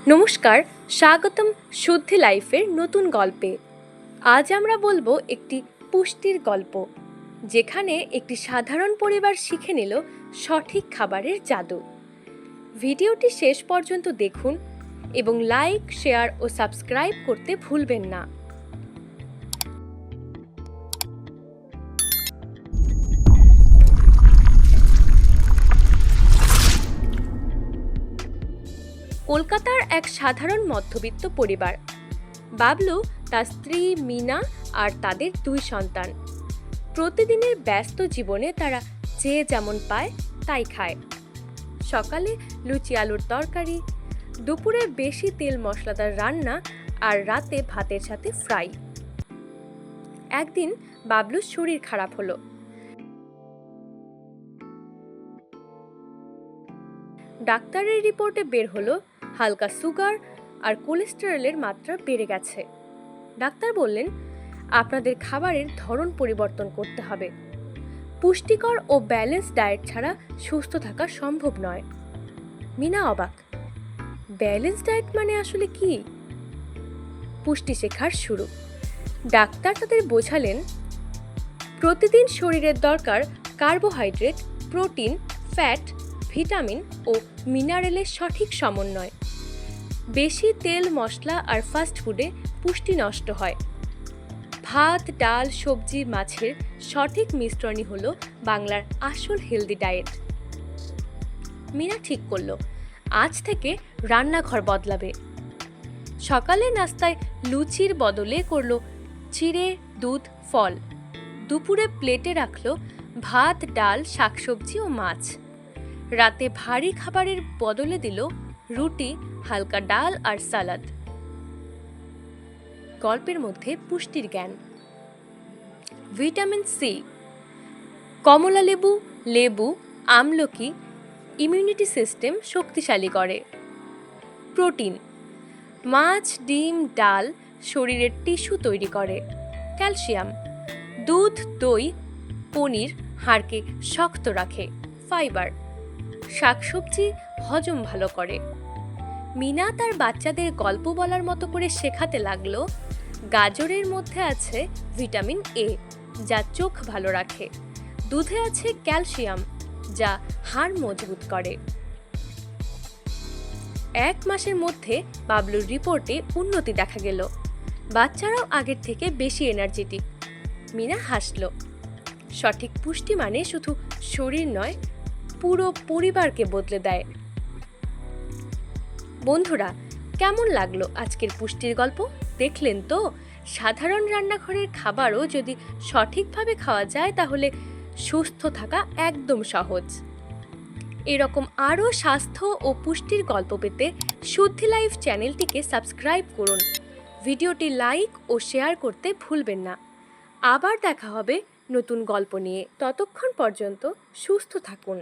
নমস্কার, স্বাগতম শুদ্ধি লাইফের নতুন গল্পে। আজ আমরা বলবো একটি পুষ্টির গল্প, যেখানে একটি সাধারণ পরিবার শিখে নিল সঠিক খাবারের জাদু। ভিডিওটি শেষ পর্যন্ত দেখুন এবং লাইক, শেয়ার ও সাবস্ক্রাইব করতে ভুলবেন না। কলকাতার এক সাধারণ মধ্যবিত্ত পরিবার। বাবলু, তার স্ত্রী মিনা আর তাদের 2 সন্তান। প্রতিদিনের ব্যস্ত জীবনে তারা যে যেমন পায় তাই খায়। সকালে লুচি আলুর তরকারি, দুপুরে বেশি তেল মশলাদার রান্না, আর রাতে ভাতের সাথে ফ্রাই। একদিন বাবলুর শরীর খারাপ হলো। ডাক্তারের রিপোর্টে বের হলো হালকা সুগার আর কোলেস্টেরলের মাত্রা বেড়ে গেছে। ডাক্তার বললেন, আপনাদের খাবারের ধরন পরিবর্তন করতে হবে। পুষ্টিকর ও ব্যালেন্স ডায়েট ছাড়া সুস্থ থাকা সম্ভব নয়। মিনা অবাক, ব্যালেন্স ডায়েট মানে আসলে কি? পুষ্টি শেখার শুরু। ডাক্তার তাদের বোঝালেন, প্রতিদিন শরীরের দরকার কার্বোহাইড্রেট, প্রোটিন, ফ্যাট, ভিটামিন ও মিনারেলের সঠিক সমন্বয়। বেশি তেল মশলা আর ফাস্ট ফুডে পুষ্টি নষ্ট হয়। ভাত, ডাল, সবজি, মাছের সঠিক মিশ্রণই হলো বাংলার আসল হেলদি ডায়েট। মিনা ঠিক করলো, আজ থেকে রান্নাঘর বদলাবে। সকালে নাস্তায় লুচির বদলে করলো চিড়ে, দুধ, ফল। দুপুরে প্লেটে রাখলো ভাত, ডাল, শাকসবজি ও মাছ। রাতে ভারী খাবারের বদলে দিল রুটি, হালকা ডাল আর সালাদ। গল্পের মধ্যে পুষ্টির জ্ঞান। ভিটামিন সি, কমলা লেবু, লেবু, আমলকি ইমিউনিটি সিস্টেম শক্তিশালী করে। প্রোটিন, মাছ, ডিম, ডাল শরীরের টিস্যু তৈরি করে। ক্যালসিয়াম, দুধ, দই, পনির হাড়কে শক্ত রাখে। ফাইবার, শাকসবজি হজম ভালো করে। মিনা তার বাচ্চাদের গল্প বলার মতো করে শেখাতে লাগলো, গাজরের মধ্যে আছে ভিটামিন এ, যা চোখ ভালো রাখে। দুধে আছে ক্যালসিয়াম, যা হাড় মজবুত করে। 1 মাসের মধ্যে বাবলুর রিপোর্টে উন্নতি দেখা গেল। বাচ্চারাও আগের থেকে বেশি এনার্জেটিক। মিনা হাসল। সঠিক পুষ্টি মানে শুধু শরীর নয়, পুরো পরিবারকে বদলে দেয়। বন্ধুরা, কেমন লাগলো আজকের পুষ্টির গল্প? দেখলেন তো, সাধারণ রান্নাঘরের খাবারও যদি সঠিকভাবে খাওয়া যায় তাহলে সুস্থ থাকা একদম সহজ। এরকম আরও স্বাস্থ্য ও পুষ্টির গল্প পেতে শুদ্ধি লাইফ চ্যানেলটিকে সাবস্ক্রাইব করুন। ভিডিওটি লাইক ও শেয়ার করতে ভুলবেন না। আবার দেখা হবে নতুন গল্প নিয়ে। ততক্ষণ পর্যন্ত সুস্থ থাকুন।